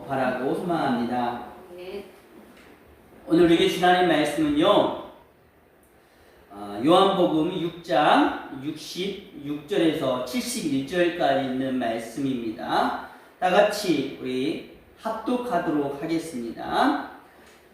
바라고 소망합니다. 네. 오늘 우리에게 주나님 말씀은요, 요한복음 6장 66절에서 71절까지 있는 말씀입니다. 다 같이 우리 합독하도록 하겠습니다.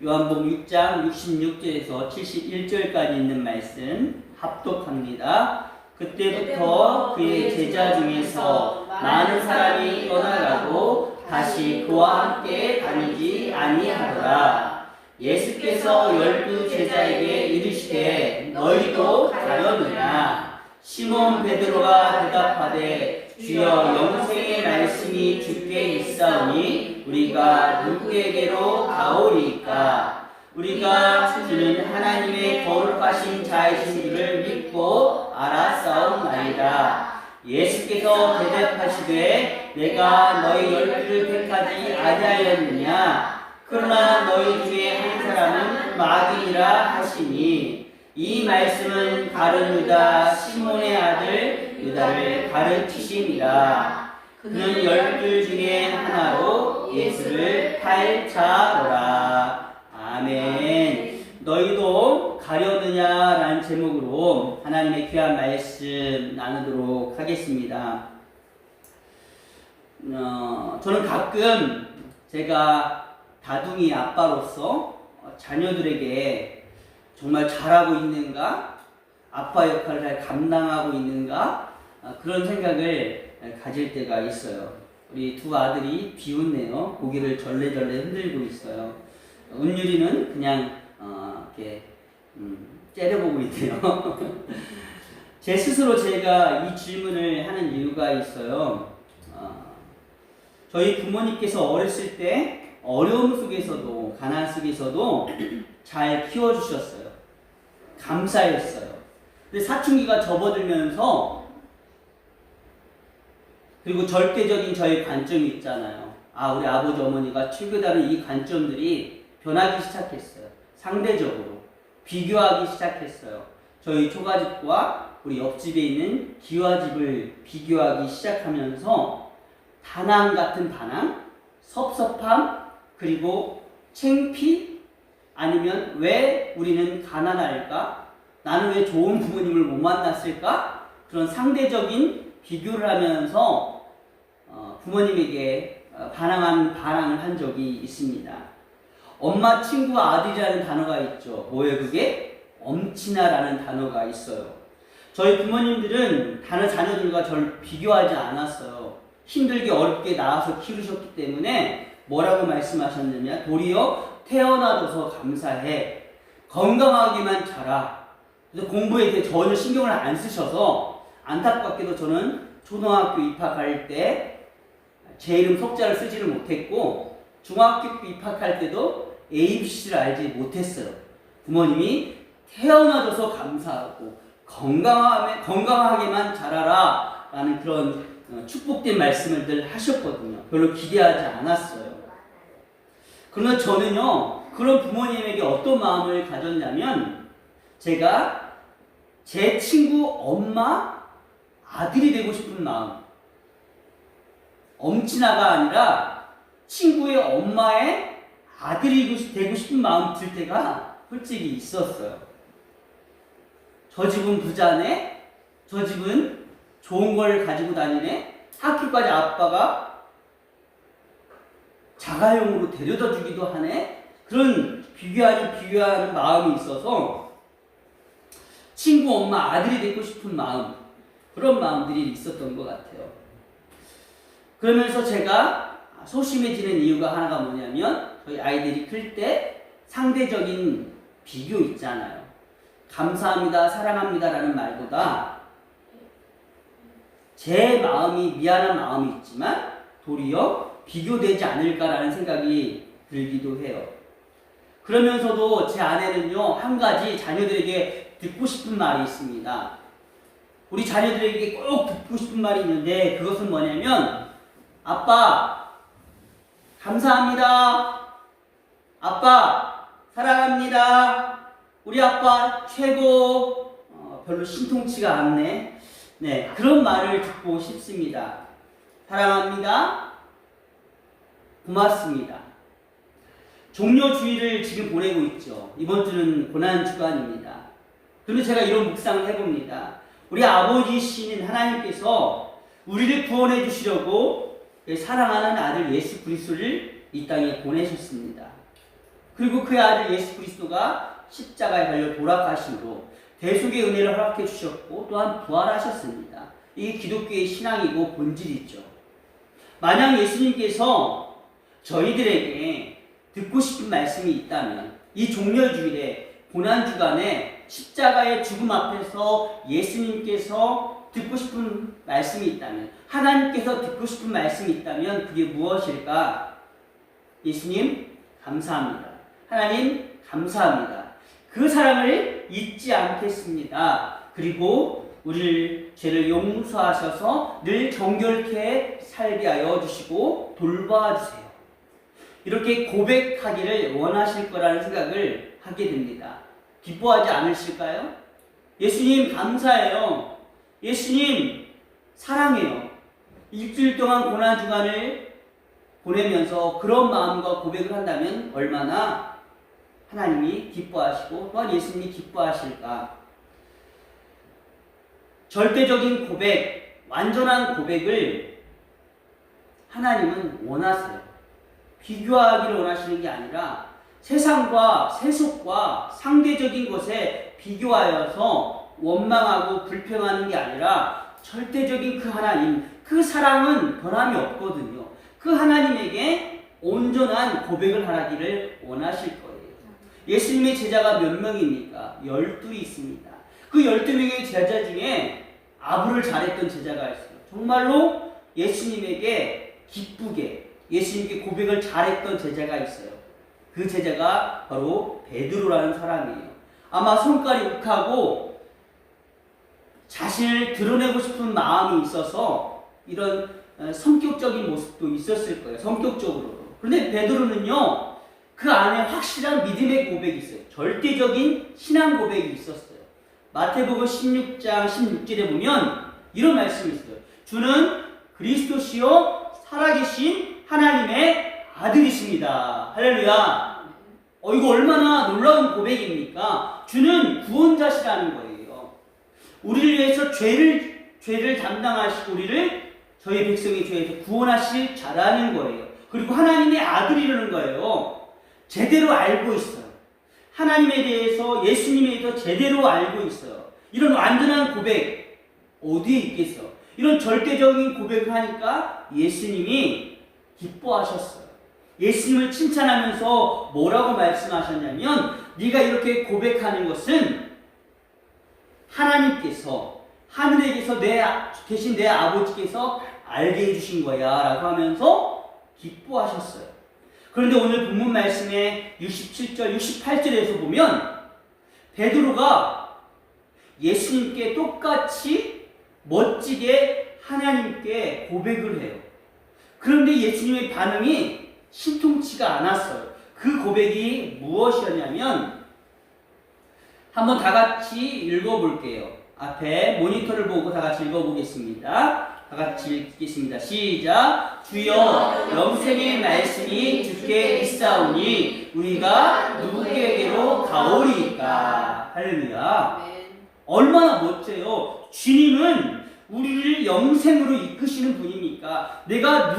요한복음 6장 66절에서 71절까지 있는 말씀 합독합니다. 그때부터 그의 제자 중에서 많은 사람이 떠나가고 다시 그와 함께 다니지 아니하더라. 예수께서 12 제자에게 이르시되 너희도 가려느냐? 시몬 베드로가 대답하되 주여 영생의 말씀이 주께 있사오니 우리가 누구에게로 가오리이까? 우리가 주는 하나님의 거룩하신 자이신 줄을 믿고 알았사옵나이다. 예수께서 대답하시되 내가 너희 12를 택하지 아니하였느냐? 그러나 너희 중에 한 사람은 마귀니라 하시니 이 말씀은 가룟 유다 시몬의 아들 유다를 가르치심이라. 그는 12 중에 하나로 예수를 팔 자로라. 아멘. 너희도 가려느냐라는 제목으로 하나님의 귀한 말씀 나누도록 하겠습니다. 저는 가끔 제가 다둥이 아빠로서 자녀들에게 정말 잘하고 있는가? 아빠 역할을 잘 감당하고 있는가? 그런 생각을 가질 때가 있어요. 우리 두 아들이 비웃네요. 고개를 절레절레 흔들고 있어요. 은율이는 그냥 이렇게 째려보고 있대요. 제 스스로 제가 이 질문을 하는 이유가 있어요. 저희 부모님께서 어렸을 때 어려움 속에서도 가난 속에서도 잘 키워주셨어요. 감사했어요. 근데 사춘기가 접어들면서 그리고 절대적인 저희 관점이 있잖아요. 우리 아버지 어머니가 출교다는 이 관점들이 변하기 시작했어요. 상대적으로 비교하기 시작했어요. 저희 초가집과 우리 옆집에 있는 기와집을 비교하기 시작하면서 반항 같은 반항, 섭섭함, 그리고 창피, 아니면 왜 우리는 가난할까? 나는 왜 좋은 부모님을 못 만났을까? 그런 상대적인 비교를 하면서 부모님에게 반항을 한 적이 있습니다. 엄마, 친구, 아들이라는 단어가 있죠. 뭐예요 그게? 엄친아라는 단어가 있어요. 저희 부모님들은 다른 자녀들과 저를 비교하지 않았어요. 힘들게 어렵게 낳아서 키우셨기 때문에 뭐라고 말씀하셨느냐? 도리어 태어나줘서 감사해. 건강하게만 자라. 그래서 공부에 대해 전혀 신경을 안 쓰셔서 안타깝게도 저는 초등학교 입학할 때 제 이름 석자를 쓰지를 못했고 중학교 입학할 때도 ABC를 알지 못했어요. 부모님이 태어나줘서 감사하고 건강하게만 자라라 라는 그런 축복된 말씀을 늘 하셨거든요. 별로 기대하지 않았어요. 그러나 저는요, 그런 부모님에게 어떤 마음을 가졌냐면, 제가 제 친구 엄마 아들이 되고 싶은 마음, 엄친아가 아니라 친구의 엄마의 아들이 되고 싶은 마음 들 때가 솔직히 있었어요. 저 집은 부자네, 저 집은 좋은 걸 가지고 다니네, 학교까지 아빠가 자가용으로 데려다 주기도 하네. 그런 비교하는 마음이 있어서 친구 엄마 아들이 되고 싶은 마음, 그런 마음들이 있었던 것 같아요. 그러면서 제가 소심해지는 이유가 하나가 뭐냐면, 저희 아이들이 클 때 상대적인 비교 있잖아요. 감사합니다, 사랑합니다 라는 말보다 제 마음이 미안한 마음이 있지만 도리어 비교되지 않을까라는 생각이 들기도 해요. 그러면서도 제 아내는요, 한 가지 자녀들에게 듣고 싶은 말이 있습니다. 우리 자녀들에게 꼭 듣고 싶은 말이 있는데, 그것은 뭐냐면, 아빠 감사합니다, 아빠 사랑합니다, 우리 아빠 최고. 별로 신통치가 않네. 네, 그런 말을 듣고 싶습니다. 사랑합니다, 고맙습니다. 종료주의를 지금 보내고 있죠. 이번 주는 고난주간입니다. 그런데 제가 이런 묵상을 해봅니다. 우리 아버지이신 하나님께서 우리를 구원해 주시려고 사랑하는 아들 예수 그리스도를 이 땅에 보내셨습니다. 그리고 그 아들 예수 그리스도가 십자가에 달려 돌아가심으로 대속의 은혜를 허락해 주셨고 또한 부활하셨습니다. 이게 기독교의 신앙이고 본질이죠. 만약 예수님께서 저희들에게 듣고 싶은 말씀이 있다면 이 종려주일에 고난주간에 십자가의 죽음 앞에서 예수님께서 듣고 싶은 말씀이 있다면, 하나님께서 듣고 싶은 말씀이 있다면 그게 무엇일까? 예수님 감사합니다. 하나님 감사합니다. 그 사랑을 잊지 않겠습니다. 그리고 우리를 죄를 용서하셔서 늘 정결케 살게 하여 주시고 돌봐주세요. 이렇게 고백하기를 원하실 거라는 생각을 하게 됩니다. 기뻐하지 않으실까요? 예수님 감사해요. 예수님 사랑해요. 일주일 동안 고난주간을 보내면서 그런 마음과 고백을 한다면 얼마나 하나님이 기뻐하시고 또한 예수님이 기뻐하실까. 절대적인 고백, 완전한 고백을 하나님은 원하세요. 비교하기를 원하시는 게 아니라 세상과 세속과 상대적인 것에 비교하여서 원망하고 불평하는 게 아니라 절대적인 그 하나님, 그 사랑은 변함이 없거든요. 그 하나님에게 온전한 고백을 하기를 원하실 거예요. 예수님의 제자가 몇 명입니까? 12이 있습니다. 그 12명의 제자 중에 아부를 잘했던 제자가 있어요. 정말로 예수님에게 기쁘게 예수님께 고백을 잘했던 제자가 있어요. 그 제자가 바로 베드로라는 사람이에요. 아마 성깔이 욱하고 자신을 드러내고 싶은 마음이 있어서 이런 성격적인 모습도 있었을 거예요. 성격적으로. 그런데 베드로는요, 그 안에 확실한 믿음의 고백이 있어요. 절대적인 신앙 고백이 있었어요. 마태복음 16장 16절에 보면 이런 말씀이 있어요. 주는 그리스도시요 살아계신 하나님의 아들이십니다. 할렐루야. 이거 얼마나 놀라운 고백입니까? 주는 구원자시라는 거예요. 우리를 위해서 죄를 담당하시고 우리를 저희 백성의 죄에서 구원하실 자라는 거예요. 그리고 하나님의 아들이라는 거예요. 제대로 알고 있어요. 하나님에 대해서, 예수님에 대해서 제대로 알고 있어요. 이런 완전한 고백 어디에 있겠어? 이런 절대적인 고백을 하니까 예수님이 기뻐하셨어요. 예수님을 칭찬하면서 뭐라고 말씀하셨냐면, 네가 이렇게 고백하는 것은 하나님께서, 하늘에 계신 내 아버지께서 알게 해주신 거야 라고 하면서 기뻐하셨어요. 그런데 오늘 본문 말씀의 67절, 68절에서 보면 베드로가 예수님께 똑같이 멋지게 하나님께 고백을 해요. 그런데 예수님의 반응이 신통치가 않았어요. 그 고백이 무엇이었냐면, 한번 다 같이 읽어볼게요. 앞에 모니터를 보고 다 같이 읽어보겠습니다. 다 같이 읽겠습니다. 시작. 주여 영생의 말씀이 주께 있사오니 우리가 누구에게로 가오리이까. 할렐루야. 얼마나 멋져요. 주님은 우리를 영생으로 이끄시는 분이니까 내가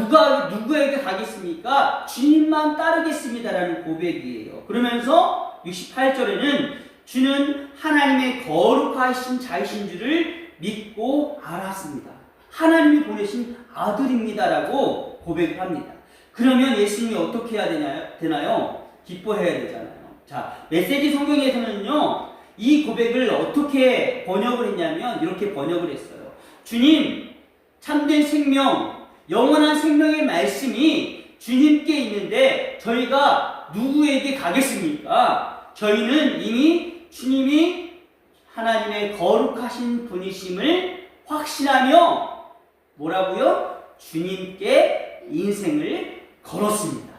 누구에게 가겠습니까? 주님만 따르겠습니다라는 고백이에요. 그러면서 68절에는 주는 하나님의 거룩하신 자이신 줄을 믿고 알았습니다. 하나님이 보내신 아들입니다라고 고백을 합니다. 그러면 예수님이 어떻게 해야 되나요? 기뻐해야 되잖아요. 자, 메시지 성경에서는요, 이 고백을 어떻게 번역을 했냐면 이렇게 번역을 했어요. 주님, 참된 생명, 영원한 생명의 말씀이 주님께 있는데 저희가 누구에게 가겠습니까? 저희는 이미 주님이 하나님의 거룩하신 분이심을 확신하며 뭐라고요? 주님께 인생을 걸었습니다.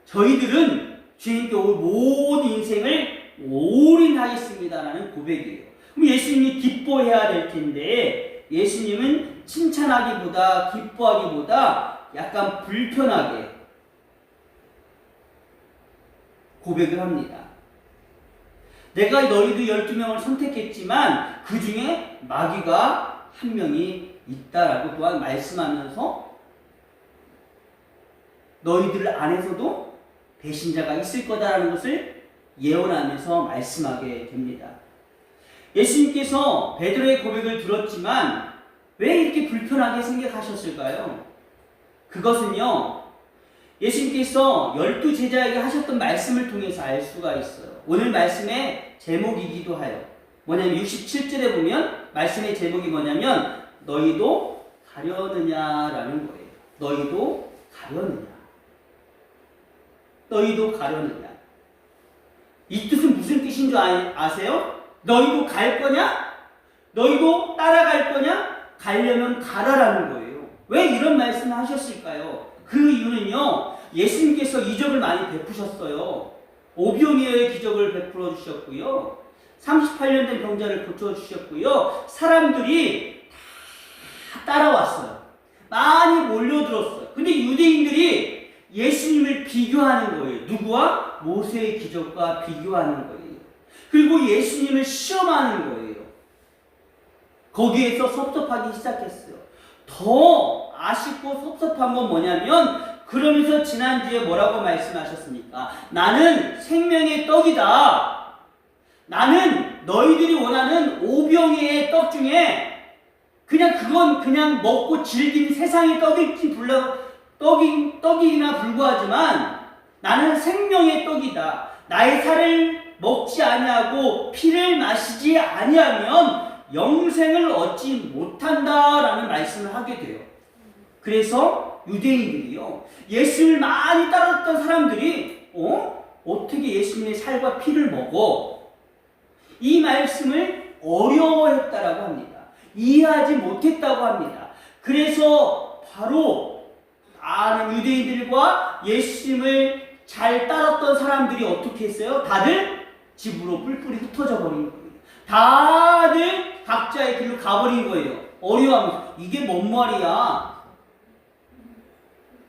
저희들은 주님께 모든 인생을 올인하겠습니다라는 고백이에요. 그럼 예수님이 기뻐해야 될 텐데 예수님은 칭찬하기보다 기뻐하기보다 약간 불편하게 고백을 합니다. 내가 너희들 12명을 선택했지만 그 중에 마귀가 한 명이 있다라고 또한 말씀하면서 너희들 안에서도 배신자가 있을 거다라는 것을 예언하면서 말씀하게 됩니다. 예수님께서 베드로의 고백을 들었지만 왜 이렇게 불편하게 생각하셨을까요? 그것은요, 예수님께서 12제자에게 하셨던 말씀을 통해서 알 수가 있어요. 오늘 말씀의 제목이기도 하여. 뭐냐면 67절에 보면 말씀의 제목이 뭐냐면 너희도 가려느냐라는 거예요. 너희도 가려느냐. 너희도 가려느냐. 이 뜻은 무슨 뜻인 줄 아세요? 너희도 갈 거냐? 너희도 따라갈 거냐? 가려면 가라라는 거예요. 왜 이런 말씀을 하셨을까요? 그 이유는요, 예수님께서 이적을 많이 베푸셨어요. 오병이어의 기적을 베풀어 주셨고요. 38년 된 병자를 고쳐주셨고요. 사람들이 다 따라왔어요. 많이 몰려들었어요. 근데 유대인들이 예수님을 비교하는 거예요. 누구와? 모세의 기적과 비교하는 거예요. 그리고 예수님을 시험하는 거예요. 거기에서 섭섭하기 시작했어요. 더 아쉽고 섭섭한 건 뭐냐면 그러면서 지난주에 뭐라고 말씀하셨습니까? 나는 생명의 떡이다. 나는 너희들이 원하는 오병이의 떡 중에 그건 그냥 먹고 즐긴 세상의 떡이나 불과하지만 나는 생명의 떡이다. 나의 살을 먹지 아니하고 피를 마시지 아니하면 영생을 얻지 못한다라는 말씀을 하게 돼요. 그래서 유대인들이요, 예수를 많이 따랐던 사람들이 어떻게 예수님의 살과 피를 먹어? 이 말씀을 어려워했다라고 합니다. 이해하지 못했다고 합니다. 그래서 바로 아는 유대인들과 예수님을 잘 따랐던 사람들이 어떻게 했어요? 다들 집으로 뿔뿔이 흩어져 버린 거예요. 다들 각자의 길로 가버린 거예요. 어려워하면서 이게 뭔 말이야?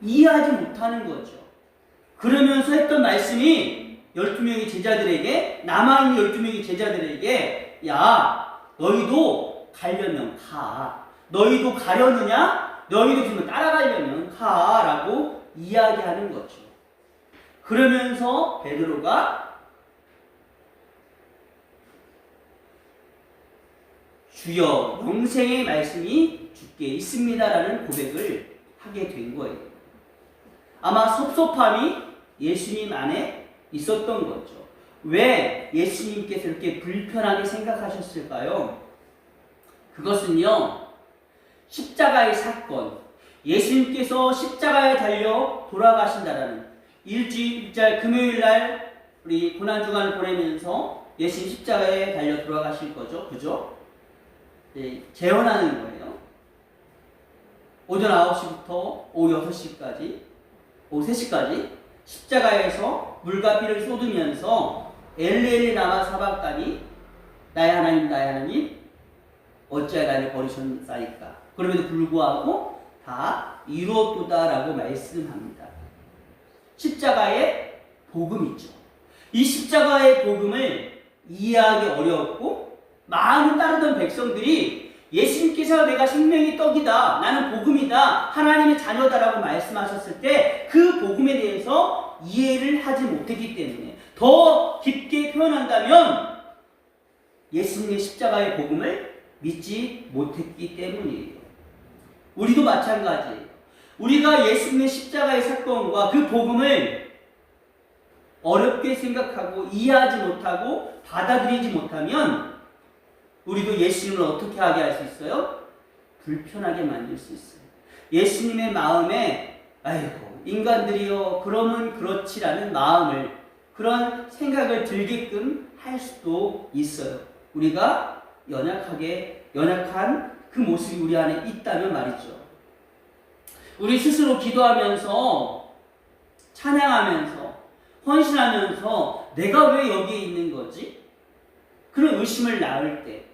이해하지 못하는 거죠. 그러면서 했던 말씀이 12명의 제자들에게, 남아있는 12명의 제자들에게, 야, 너희도 가려면 가. 너희도 가려느냐? 너희도 지금 따라가려면 가. 라고 이야기하는 거죠. 그러면서 베드로가 주여 영생의 말씀이 주께 있습니다라는 고백을 하게 된 거예요. 아마 섭섭함이 예수님 안에 있었던 거죠. 왜 예수님께서 이렇게 불편하게 생각하셨을까요? 그것은요, 십자가의 사건, 예수님께서 십자가에 달려 돌아가신다라는 일주일째 금요일날 우리 고난주간을 보내면서 예수님 십자가에 달려 돌아가실 거죠. 그죠? 네, 재현하는 거예요. 오전 9시부터 오후 6시까지, 오후 3시까지 십자가에서 물과 피를 쏟으면서 엘리엘리 라마 사박다니 나의 하나님 나의 하나님 어찌하여 나를 버리셨나이까. 그럼에도 불구하고 다 이루었도다라고 말씀합니다. 십자가의 복음이죠. 이 십자가의 복음을 이해하기 어려웠고 많은 따르던 백성들이 예수님께서 내가 생명의 떡이다, 나는 복음이다, 하나님의 자녀다라고 말씀하셨을 때 그 복음에 대해서 이해를 하지 못했기 때문에, 더 깊게 표현한다면 예수님의 십자가의 복음을 믿지 못했기 때문이에요. 우리도 마찬가지예요. 우리가 예수님의 십자가의 사건과 그 복음을 어렵게 생각하고 이해하지 못하고 받아들이지 못하면 우리도 예수님을 어떻게 하게 할 수 있어요? 불편하게 만들 수 있어요. 예수님의 마음에 아이고 인간들이요 그러면 그렇지라는 마음을, 그런 생각을 들게끔 할 수도 있어요. 우리가 연약한 그 모습이 우리 안에 있다면 말이죠. 우리 스스로 기도하면서 찬양하면서 헌신하면서 내가 왜 여기에 있는 거지? 그런 의심을 낳을 때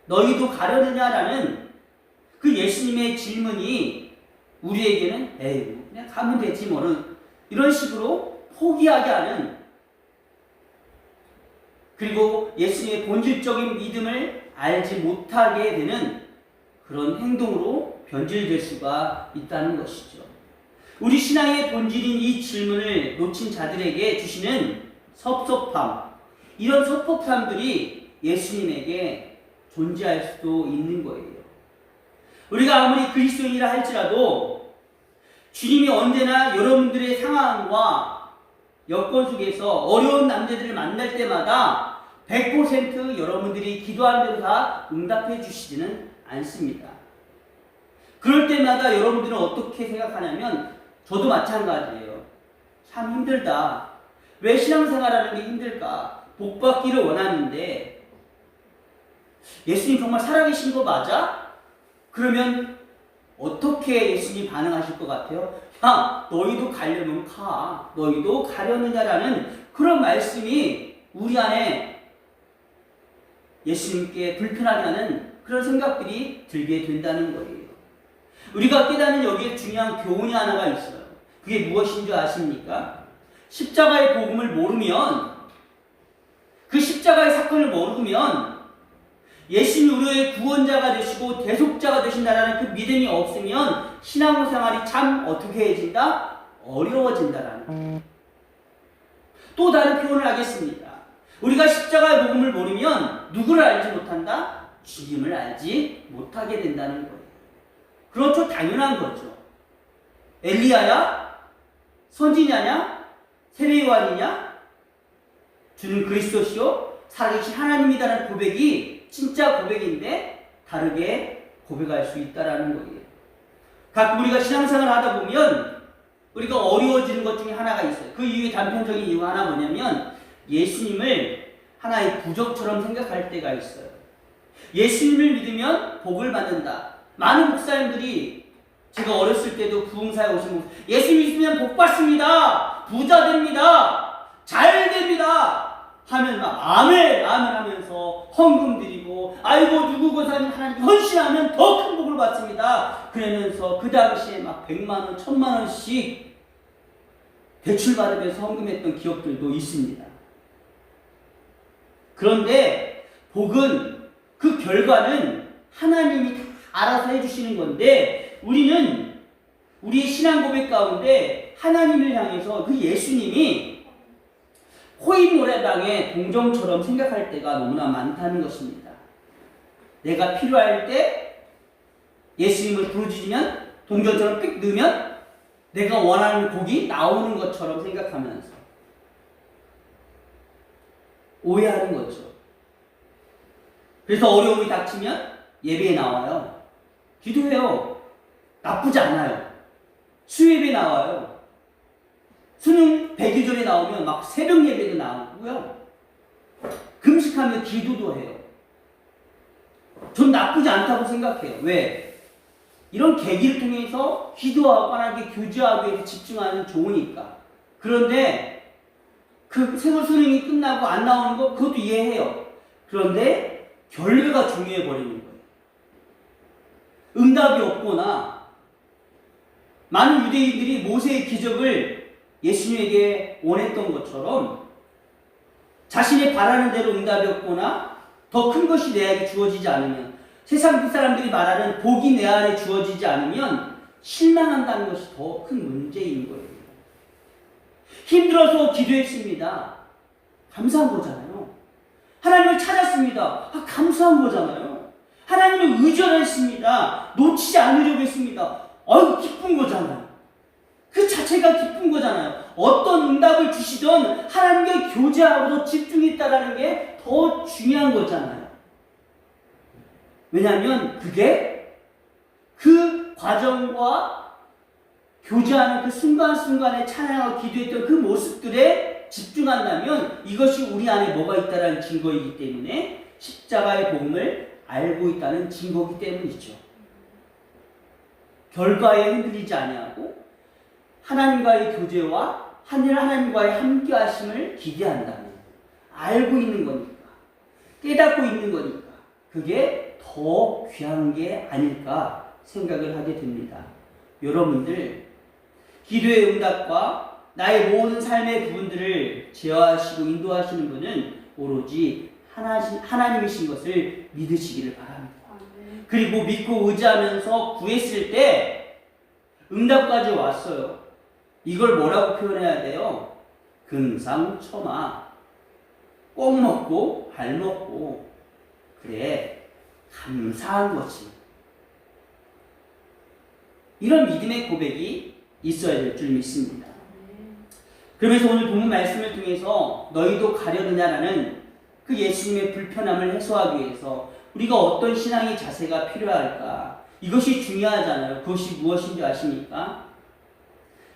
너희도 가려느냐라는 그 예수님의 질문이 우리에게는 에이 그냥 가면 되지 뭐는 이런 식으로 포기하게 하는, 그리고 예수님의 본질적인 믿음을 알지 못하게 되는 그런 행동으로 변질될 수가 있다는 것이죠. 우리 신앙의 본질인 이 질문을 놓친 자들에게 주시는 섭섭함, 이런 섭섭함들이 예수님에게 존재할 수도 있는 거예요. 우리가 아무리 그리스도인이라 할지라도 주님이 언제나 여러분들의 상황과 여건 속에서 어려운 남자들을 만날 때마다 100% 여러분들이 기도한 대로 다 응답해 주시지는 않습니다. 그럴 때마다 여러분들은 어떻게 생각하냐면, 저도 마찬가지예요. 참 힘들다. 왜 신앙생활하는 게 힘들까? 복 받기를 원하는데 예수님 정말 살아계신 거 맞아? 그러면 어떻게 예수님 반응하실 것 같아요? 야, 너희도 가려면 가. 너희도 가려느냐라는 그런 말씀이 우리 안에 예수님께 불편하게 하는 그런 생각들이 들게 된다는 거예요. 우리가 깨닫는 여기에 중요한 교훈이 하나가 있어요. 그게 무엇인 줄 아십니까? 십자가의 복음을 모르면, 그 십자가의 사건을 모르면 예수님이 우리의 구원자가 되시고 대속자가 되신다라는 그 믿음이 없으면 신앙생활이 참 어떻게 해진다? 어려워진다라는. 또 다른 표현을 하겠습니다. 우리가 십자가의 복음을 모르면 누구를 알지 못한다? 주님을 알지 못하게 된다는 거예요. 그렇죠. 당연한 거죠. 엘리야야? 선지자냐? 세례요한이냐? 주는 그리스도시요 살아계신 하나님이라는 고백이 진짜 고백인데 다르게 고백할 수 있다라는 거예요. 가끔 우리가 신앙생활을 하다 보면 우리가 어려워지는 것 중에 하나가 있어요. 그 이유의 단편적인 이유가 하나 뭐냐면, 예수님을 하나의 부적처럼 생각할 때가 있어요. 예수님을 믿으면 복을 받는다. 많은 목사님들이, 제가 어렸을 때도 부흥사에 오시면 예수 믿으면 복 받습니다. 부자 됩니다. 잘 됩니다. 하면 막 아멘 아멘 하면서 헌금 드리고, 아이고 누구 고사님 하나님 헌신하면 더 큰 복을 받습니다. 그러면서 그 당시에 막 100만 원, 1000만 원씩 대출 받으면서 헌금했던 기억들도 있습니다. 그런데 복은, 그 결과는 하나님이 다 알아서 해주시는 건데, 우리는 우리의 신앙 고백 가운데 하나님을 향해서 그 예수님이 코인 노래방의 동정처럼 생각할 때가 너무나 많다는 것입니다. 내가 필요할 때 예수님을 부르짖으면 동전처럼 삑 넣으면 내가 원하는 곡이 나오는 것처럼 생각하면서 오해하는 거죠. 그래서 어려움이 닥치면 예배에 나와요. 기도해요. 나쁘지 않아요. 수요예배 나와요. 수능 100일 전에 나오면 막 새벽 예배도 나오고요. 금식하며 기도도 해요. 전 나쁘지 않다고 생각해요. 왜? 이런 계기를 통해서 기도하고 하나님께 교제하기 위해서 집중하는 좋으니까. 그런데 그 세월 수능이 끝나고 안 나오는 거 그것도 이해해요. 그런데 결과가 중요해 버리는 거예요. 응답이 없거나, 많은 유대인들이 모세의 기적을 예수님에게 원했던 것처럼 자신의 바라는 대로 응답이 없거나 더 큰 것이 내게 주어지지 않으면, 세상 그 사람들이 말하는 복이 내 안에 주어지지 않으면 실망한다는 것이 더 큰 문제인 거예요. 힘들어서 기도했습니다. 감사한 거잖아요. 하나님을 찾았습니다. 감사한 거잖아요. 하나님을 의존했습니다. 놓치지 않으려고 했습니다. 아이고 기쁜 거잖아요. 그 자체가 기쁜 거잖아요. 어떤 응답을 주시던 하나님께 교제하고 더 집중했다라는 게 더 중요한 거잖아요. 왜냐하면 그게 그 과정과 교제하는 그 순간순간에 찬양하고 기도했던 그 모습들에 집중한다면 이것이 우리 안에 뭐가 있다는 증거이기 때문에 십자가의 복음을 알고 있다는 증거이기 때문이죠. 결과에 흔들리지 아니하고 하나님과의 교제와 하나님과의 함께하심을 기대한다면, 알고 있는 거니까, 깨닫고 있는 거니까 그게 더 귀한 게 아닐까 생각을 하게 됩니다. 여러분들 기도의 응답과 나의 모든 삶의 부분들을 제어하시고 인도하시는 분은 오로지 하나님이신 것을 믿으시기를 바랍니다. 그리고 믿고 의지하면서 구했을 때 응답까지 왔어요. 이걸 뭐라고 표현해야 돼요? 금상첨화. 꼭 먹고 발 먹고 그래 감사한 거지. 이런 믿음의 고백이 있어야 될 줄 믿습니다. 그러면서 오늘 본문 말씀을 통해서 너희도 가려느냐라는 그 예수님의 불편함을 해소하기 위해서 우리가 어떤 신앙의 자세가 필요할까? 이것이 중요하잖아요. 그것이 무엇인지 아십니까?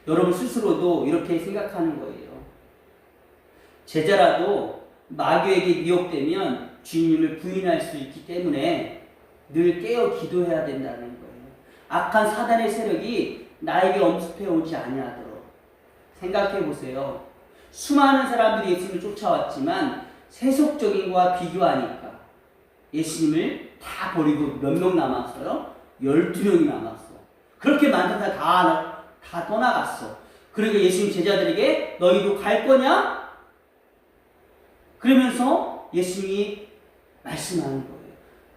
여러분 스스로도 이렇게 생각하는 거예요. 제자라도 마귀에게 미혹되면 주님을 부인할 수 있기 때문에 늘 깨어 기도해야 된다는 거예요. 악한 사단의 세력이 나에게 엄습해 오지 아니하도록 생각해 보세요. 수많은 사람들이 예수님을 쫓아왔지만 세속적인 것과 비교하니까 예수님을 다 버리고 몇 명 남았어요? 12명이 남았어. 그렇게 많은 사람 다 떠나갔어. 그리고 예수님 제자들에게 너희도 갈 거냐? 그러면서 예수님이 말씀하는 거예요.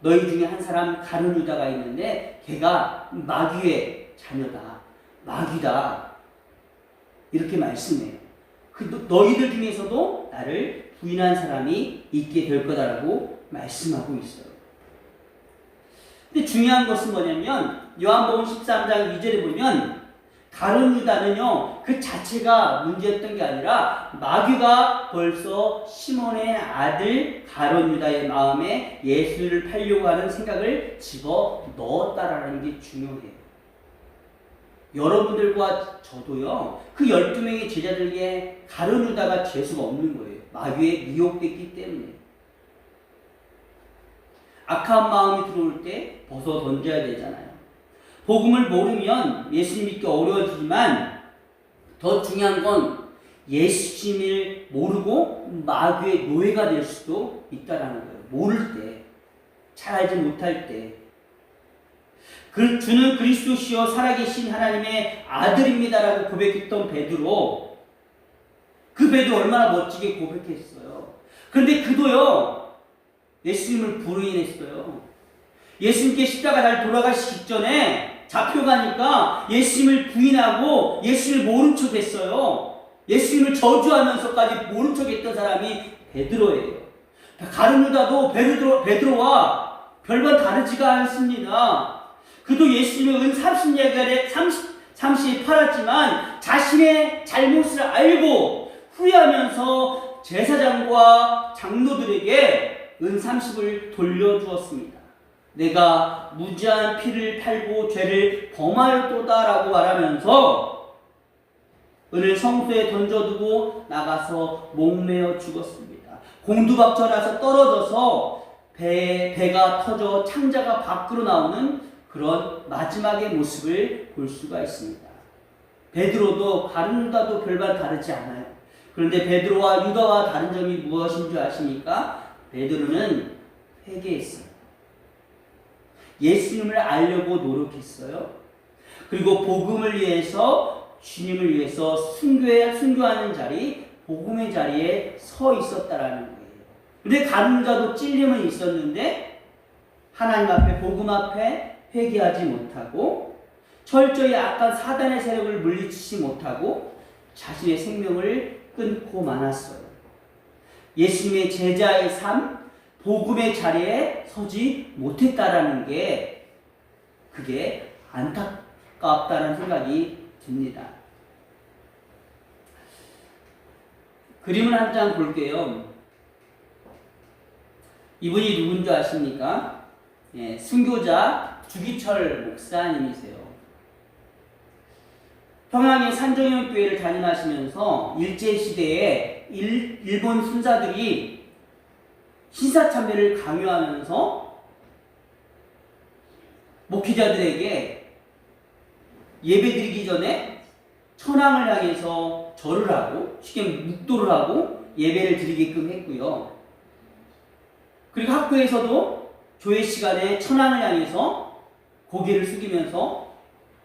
너희 중에 한 사람 가룟 유다가 있는데 걔가 마귀의 자녀다. 마귀다. 이렇게 말씀해요. 너희들 중에서도 나를 부인한 사람이 있게 될 거다라고 말씀하고 있어요. 근데 중요한 것은 뭐냐면 요한복음 13장 2절에 보면 가룟 유다는요 그 자체가 문제였던 게 아니라 마귀가 벌써 시몬의 아들 가룟 유다의 마음에 예수를 팔려고 하는 생각을 집어 넣었다라는 게 중요해요. 여러분들과 저도요 그 12명의 제자들에게 가룟 유다가 재수가 없는 거예요. 마귀에 미혹됐기 때문에. 악한 마음이 들어올 때 벗어 던져야 되잖아요. 복음을 모르면 예수님 믿기 어려워지지만 더 중요한 건 예수님을 모르고 마귀의 노예가 될 수도 있다라는 거예요. 모를 때, 잘 알지 못할 때. 주는 그리스도시요 살아계신 하나님의 아들입니다라고 고백했던 베드로, 그 베드로 얼마나 멋지게 고백했어요. 그런데 그도요 예수님을 부인했어요. 예수님께 십자가 잘 돌아가시기 직전에 잡혀가니까 예수님을 부인하고 예수님을 모른 척 했어요. 예수님을 저주하면서까지 모른 척 했던 사람이 베드로예요. 가룟 유다도 베드로와 별반 다르지가 않습니다. 그도 예수님의 은 30냥에 30에 팔았지만 자신의 잘못을 알고 후회하면서 제사장과 장로들에게 은 30을 돌려주었습니다. 내가 무지한 피를 팔고 죄를 범하였도다라고 말하면서 은을 성소에 던져두고 나가서 목매어 죽었습니다. 공두박절해서 떨어져서 배가 터져 창자가 밖으로 나오는 그런 마지막의 모습을 볼 수가 있습니다. 베드로도 가룟 유다도 별반 다르지 않아요. 그런데 베드로와 유다와 다른 점이 무엇인 줄 아십니까? 베드로는 회개했어요. 예수님을 알려고 노력했어요. 그리고 복음을 위해서 주님을 위해서 순교하는 자리, 복음의 자리에 서 있었다라는 거예요. 근데 가룟 유다도 찔림은 있었는데 하나님 앞에 복음 앞에 회개하지 못하고 철저히 악한 사단의 세력을 물리치지 못하고 자신의 생명을 끊고 말았어요. 예수님의 제자의 삶, 복음의 자리에 서지 못했다라는 게 그게 안타깝다는 생각이 듭니다. 그림을 한 장 볼게요. 이분이 누군지 아십니까? 예, 순교자 주기철 목사님이세요. 평양의 산정형교회를 담임하시면서 일제시대에 일본 순사들이 신사참배를 강요하면서 목회자들에게 예배드리기 전에 천황을 향해서 절을 하고 쉽게 묵도를 하고 예배를 드리게끔 했고요. 그리고 학교에서도 조회 시간에 천황을 향해서 고개를 숙이면서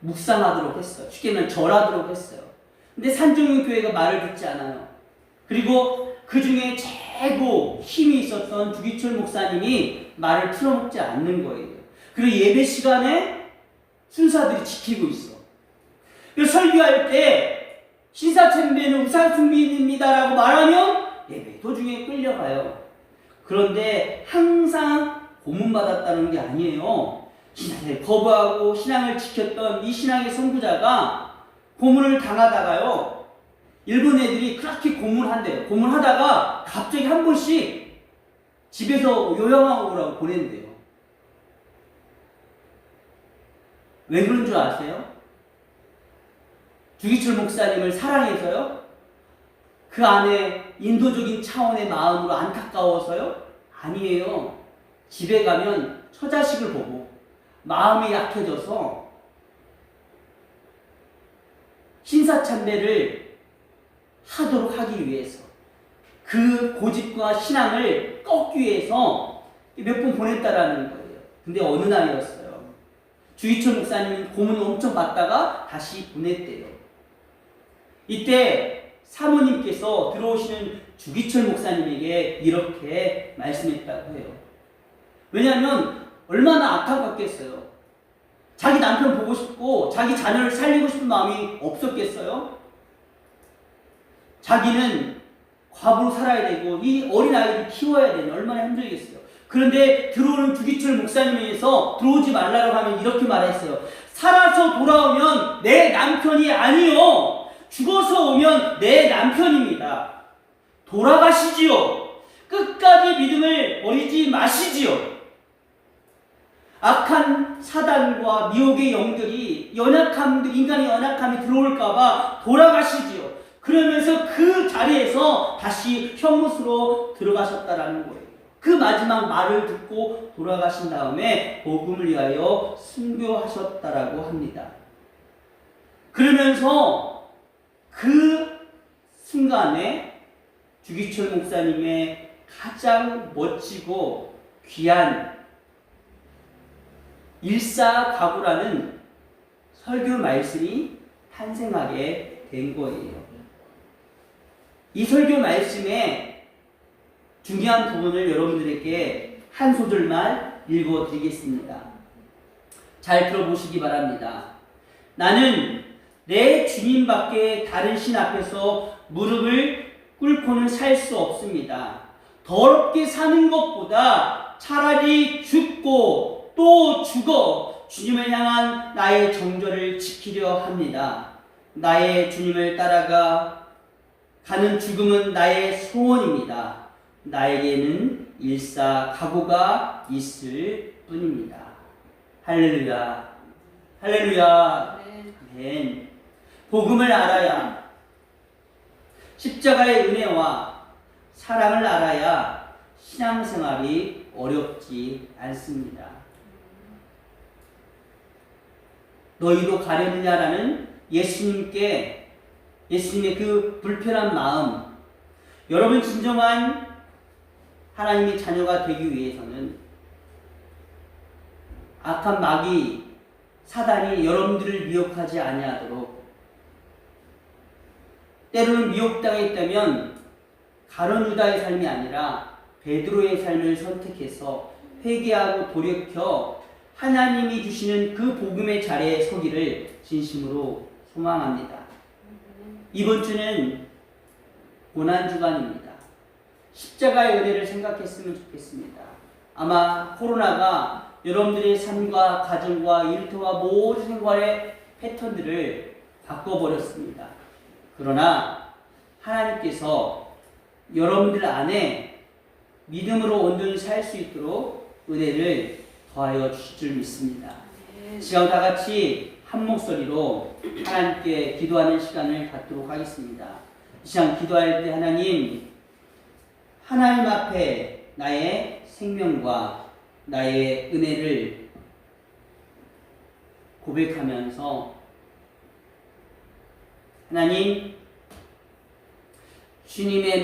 묵상하도록 했어요. 쉽게 말하면 절하도록 했어요. 근데 산정교회가 말을 듣지 않아요. 그리고 그 중에 최고 힘이 있었던 주기철 목사님이 말을 틀어먹지 않는 거예요. 그리고 예배 시간에 순사들이 지키고 있어. 그래서 설교할 때 신사참배는 우상숭배입니다라고 말하면 예배 도중에 끌려가요. 그런데 항상 고문받았다는 게 아니에요. 신앙을 거부하고 신앙을 지켰던 이 신앙의 선구자가 고문을 당하다가요, 일본 애들이 그렇게 고문한대요. 고문하다가 갑자기 한 번씩 집에서 요양하고 오라고 보낸대요. 왜 그런 줄 아세요? 주기철 목사님을 사랑해서요? 그 안에 인도적인 차원의 마음으로 안타까워서요? 아니에요. 집에 가면 처자식을 보고 마음이 약해져서 신사참배를 하도록 하기 위해서, 그 고집과 신앙을 꺾기 위해서 몇 번 보냈다라는 거예요. 근데 어느 날이었어요. 주기철 목사님은 고문을 엄청 받다가 다시 보냈대요. 이때 사모님께서 들어오시는 주기철 목사님에게 이렇게 말씀했다고 해요. 왜냐하면 얼마나 안타깝겠어요. 자기 남편 보고 싶고 자기 자녀를 살리고 싶은 마음이 없었겠어요? 자기는 과부로 살아야 되고 이 어린아이를 키워야 되니 얼마나 힘들겠어요. 그런데 들어오는 주기철 목사님에서 들어오지 말라고 하면 이렇게 말했어요. 살아서 돌아오면 내 남편이 아니요, 죽어서 오면 내 남편입니다. 돌아가시지요. 끝까지 믿음을 버리지 마시지요. 악한 사단과 미혹의 영들이 인간의 연약함이 들어올까봐 돌아가시지요. 그러면서 그 자리에서 다시 형무소로 들어가셨다라는 거예요. 그 마지막 말을 듣고 돌아가신 다음에 복음을 위하여 순교하셨다라고 합니다. 그러면서 그 순간에 주기철 목사님의 가장 멋지고 귀한 일사가구라는 설교 말씀이 탄생하게 된 거예요. 이 설교 말씀의 중요한 부분을 여러분들에게 한 소절만 읽어드리겠습니다. 잘 들어보시기 바랍니다. 나는 내 주님밖에 다른 신 앞에서 무릎을 꿇고는 살 수 없습니다. 더럽게 사는 것보다 차라리 죽고 또 죽어 주님을 향한 나의 정절을 지키려 합니다. 나의 주님을 따라가 가는 죽음은 나의 소원입니다. 나에게는 일사각오가 있을 뿐입니다. 할렐루야, 할렐루야, 아멘. 복음을 알아야, 십자가의 은혜와 사랑을 알아야 신앙생활이 어렵지 않습니다. 너희도 가려느냐라는 예수님의 그 불편한 마음, 여러분 진정한 하나님의 자녀가 되기 위해서는 악한 마귀 사단이 여러분들을 미혹하지 아니하도록, 때로는 미혹당했다면 가룟 유다의 삶이 아니라 베드로의 삶을 선택해서 회개하고 돌이켜 하나님이 주시는 그 복음의 자리에 서기를 진심으로 소망합니다. 이번 주는 고난주간입니다. 십자가의 은혜를 생각했으면 좋겠습니다. 아마 코로나가 여러분들의 삶과 가정과 일터와 모든 생활의 패턴들을 바꿔버렸습니다. 그러나 하나님께서 여러분들 안에 믿음으로 온전히 살 수 있도록 은혜를 더하여 주실 줄 믿습니다. 지금 다 같이 한 목소리로 하나님께 기도하는 시간을 갖도록 하겠습니다. 이 시간 기도할 때 하나님 앞에 나의 생명과 나의 은혜를 고백하면서, 하나님, 주님의